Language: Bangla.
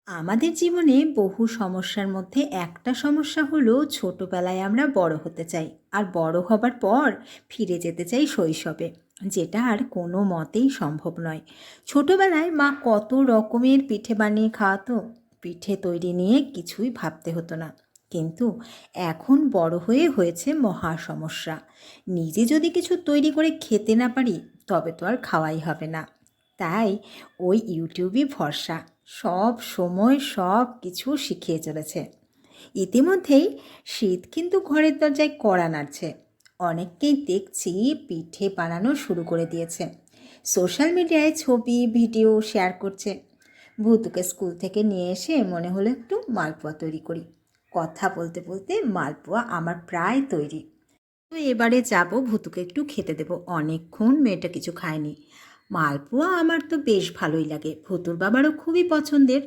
আমাদের জীবনে বহু সমস্যার মধ্যে একটা সমস্যা হলো ছোটবেলায় আমরা বড় হতে চাই আর বড় হবার পর ফিরে যেতে চাই শৈশবে, যেটা আর কোনো মতেই সম্ভব নয়। ছোটবেলায় মা কত রকমের পিঠে বানিয়ে খাওয়াতো, পিঠে তৈরি নিয়ে কিছুই ভাবতে হতো না। কিন্তু এখন বড় হয়ে হয়েছে মহা সমস্যা। নিজে যদি কিছু তৈরি করে খেতে না পারি, তবে তো আর খাওয়াই হবে না। তাই ওই ইউটিউবই ভরসা, সব সময় সব কিছু শিখিয়ে চলেছে। ইতিমধ্যেই শীত কিন্তু ঘরের দরজায় কড়া নাড়ছে। অনেককেই দেখছি পিঠে বানানো শুরু করে দিয়েছে, সোশ্যাল মিডিয়ায় ছবি ভিডিও শেয়ার করছে। ভুতুকে স্কুল থেকে নিয়ে এসে মনে হলো একটু মালপোয়া তৈরি করি। কথা বলতে বলতে মালপোয়া আমার প্রায় তৈরি। তো এবারে যাব ভুতুকে একটু খেতে দেবো, অনেকক্ষণ মেয়েটা কিছু খায়নি। মালপোয়া আমার তো বেশ ভালোই লাগে, ভুতুর বাবারও খুবই পছন্দের।